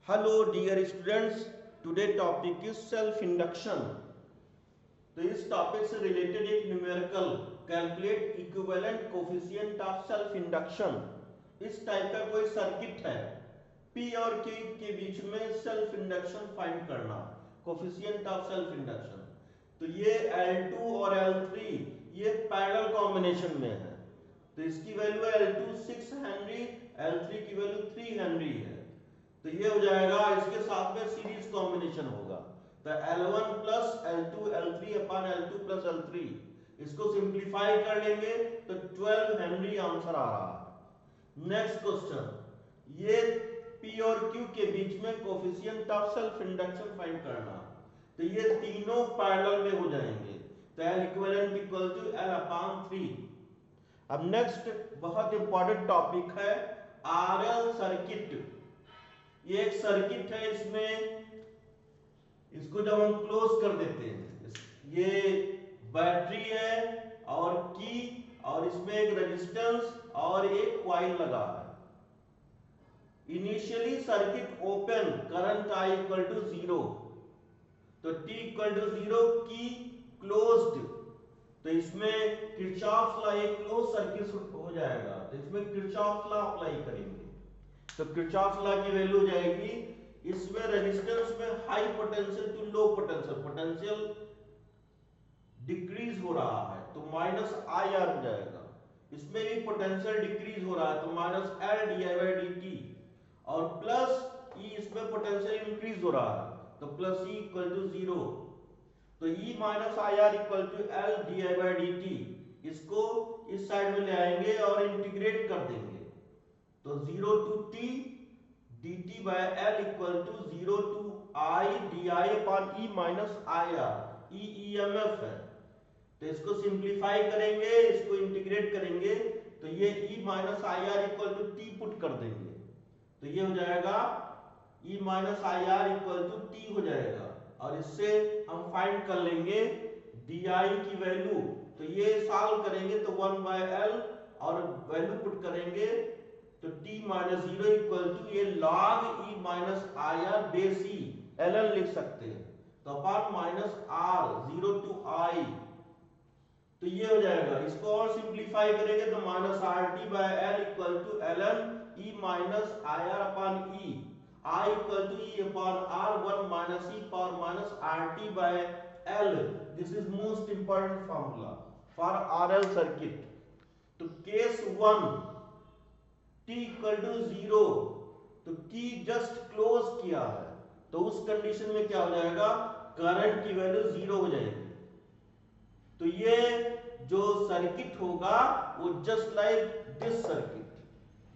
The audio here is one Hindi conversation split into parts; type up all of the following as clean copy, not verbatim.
Hello dear students, today topic is self induction. तो इस टॉपिक से रिलेटेड एक numerical calculate equivalent coefficient of self induction. इस टाइप का कोई सर्किट है, पी और क्यू के बीच में सेल्फ इंडक्शन फाइंड करना, कोफिशिएंट ऑफ सेल्फ इंडक्शन। तो ये L2 और L3 ये पैरेलल कॉम्बिनेशन में है, तो इसकी वैल्यू L2 6 हेनरी, L3 की वैल्यू 3 हेनरी है। तो ये हो जाएगा, इसके साथ में सीरीज कॉम्बिनेशन होगा, तो L1 plus L2 L3 upon L2 plus L3। इसको सिंप्लीफाई कर लेंगे तो 12 हेनरी आंसर आ रहा है। नेक्स्ट क्वेश्चन, ये P और Q के बीच में coefficient of self induction find करना। तो ये तीनों पैरेलल में हो जाएंगे, तो L equivalent equal to L upon 3। अब नेक्स्ट बहुत इंपॉर्टेंट टॉपिक है RL सर्किट। ये एक सर्किट है, इसमें इसको जब हम क्लोज कर देते हैं, ये बैटरी है और की, और इसमें एक रेजिस्टेंस और एक कॉइल लगा है। Initially circuit open, current I equal to 0, तो T इक्वल टू 0, की क्लोज्ड, तो इसमें किरचॉफ्स लॉ, एक क्लोज सर्किट हो जाएगा, तो इसमें किरचॉफ्स लॉ अप्लाई करेंगे। तो किरचॉफ्स लॉ की वैल्यू हो जाएगी, इसमें रेजिस्टेंस में high potential to low potential, potential decrease हो रहा है तो माइनस आई आर हो जाएगा। इसमें भी पोटेंशियल डिक्रीज हो रहा है तो minus L D I by D T, और प्लस ई, इसमें पोटेंशियल इंक्रीज हो रहा है तो प्लस ई इक्वल टू 0। तो E minus I R equal to L D I by D T. इसको इस साइड में ले आएंगे और इंटीग्रेट कर देंगे, तो 0 to t dt by L equal to 0 to I di upon E minus I R. E EMF है, तो इसको सिंप्लीफाई करेंगे, इसको इंटीग्रेट करेंगे, तो ये E minus I R equal to T put कर देंगे, तो ये हो जाएगा E minus I R equal to T हो जाएगा। और इससे हम फाइंड कर लेंगे di की वैल्यू, तो ये सॉल्व करेंगे तो 1 बाय L और वैल्यू पुट करेंगे तो t माइनस 0 इक्वल टू ये log e minus I R base e ln लिख सकते हैं, तो upon minus r 0 to i, तो ये हो जाएगा। इसको और सिंप्लीफाई करेंगे तो minus R T by L equal to ln e minus I R upon E, i equal to e upon r 1 minus e power minus R T by L. This is most important formula for RL circuit. तो केस 1 t इक्वल टू 0, तो की जस्ट क्लोज किया है, तो उस कंडीशन में क्या हो जाएगा, करंट की वैल्यू 0 हो जाएगी। तो ये जो सर्किट होगा वो जस्ट लाइक दिस सर्किट,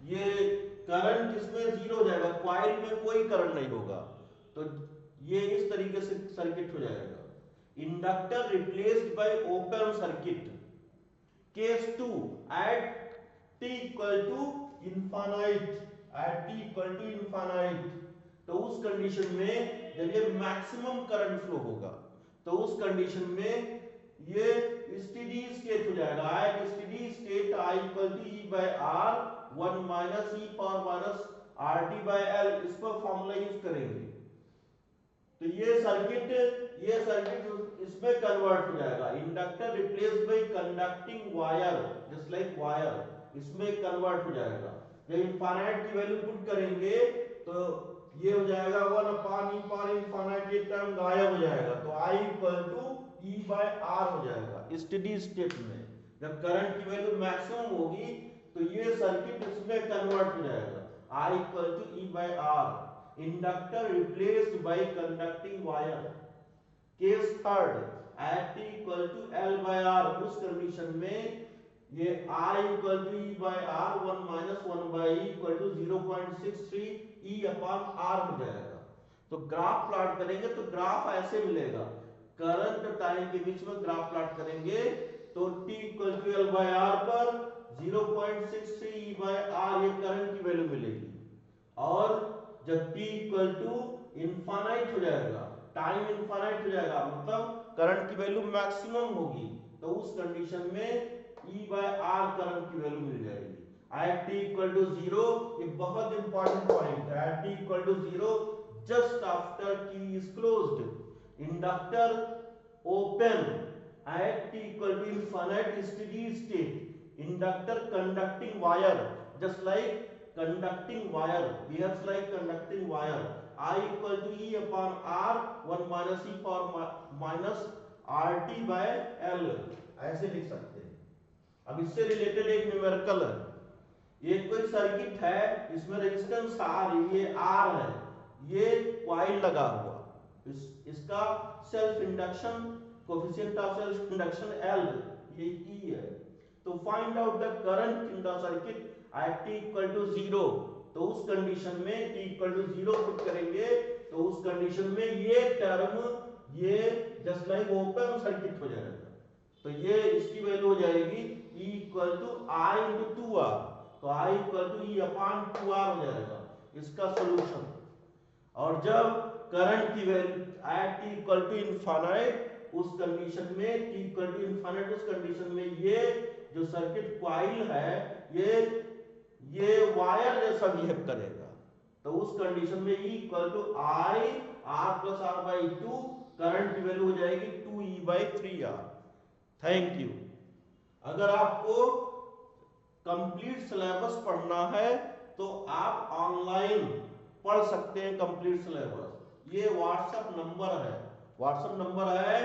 ये करंट इसमें 0 हो जाएगा, कॉइल में कोई करंट नहीं होगा, तो ये इस तरीके से सर्किट हो जाएगा। Inductor replaced by open circuit. Case 2, at t equal to infinite, at t equal to infinite, तो उस कंडीशन में जब ये मैक्सिमम करंट फ्लो होगा, तो उस कंडीशन में ये स्टेडी स्टेट हो जाएगा। At steady state I equal to E by R 1 minus E power minus RT by L, इस पर फॉर्मूला यूज करेंगे, तो ये सर्किट इसमें कन्वर्ट हो जाएगा। Inductor replaced by conducting wire, just like wire, इसमें कन्वर्ट हो जाएगा। जब इनफाइनाइट की वैल्यू पुट करेंगे तो ये हो जाएगा 1 अपॉन e पावर इनफाइनाइट, ये टर्म गायब हो जाएगा, तो I equal to E by R हो जाएगा। स्टेडी स्टेट में जब करंट की वैल्यू मैक्सिमम होगी तो ये सर्किट इसमें कन्वर्ट हो जाएगा, I equal to E by R। Inductor replaced by conducting wire. Case third, at t equal to L by R, उस कंडीशन में ये I equal to E by R 1 minus 1 by E equal to 0.63 E upon R हो जाएगा। तो ग्राफ प्लॉट करेंगे तो ग्राफ ऐसे मिलेगा, करंट टाइम के बीच में ग्राफ प्लॉट करेंगे तो t equal to L by R पर 0.63 E बाय R, ये करंट की वैल्यू मिलेगी। और जब t इक्वल टू इनफाइनाइट हो जाएगा, टाइम इनफाइनाइट हो जाएगा, मतलब करंट की वैल्यू मैक्सिमम होगी, तो उस कंडीशन में E बाय R करंट की वैल्यू मिल जाएगी। एट t इक्वल टू 0, ये बहुत इंपॉर्टेंट पॉइंट है, at t equal to 0 just after key is closed. Inductor open at t equal to infinite steady state. Inductor conducting wire, just like conducting wire, behaves like conducting wire. I equal to E upon R 1 minus E power minus RT by L, ऐसे लिख सकते हैं। अब इससे रिलेटेड एक न्यूमेरिकल है। ये कोई सर्किट है, इसमें रेजिस्टेंस R, ये R है, ये कॉइल लगा हुआ, इसका self induction coefficient of self induction L, ये E है। तो find out the current in the circuit at t equal to 0। तो उस कंडीशन में t इक्वल टू 0 पुट करेंगे, तो उस कंडीशन में ये टर्म ये जस्ट लाइक ओपन सर्किट हो जाएगा। तो ये इसकी वैल्यू हो जाएगी E equal to I into 2R। तो I equal to E upon 2R हो जाएगा इसका सोल्यूशन। और जब करंट की value at t equal to infinite, उस कंडीशन में t इक्वल टू इनफाइनाइट, उस कंडीशन में ये जो सर्किट कॉइल है ये वायर जैसा बिहेव करेगा। तो उस कंडीशन में E equal to I R plus R by 2, current की वैल्यू हो जाएगी 2E by 3R। Thank you. अगर आपको कंप्लीट सिलेबस पढ़ना है तो आप ऑनलाइन पढ़ सकते हैं कंप्लीट सिलेबस। ये व्हाट्सएप नंबर है, व्हाट्सएप नंबर है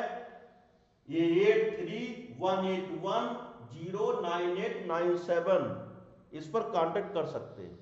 ये 8318109897, इस पर कांटेक्ट कर सकते हैं।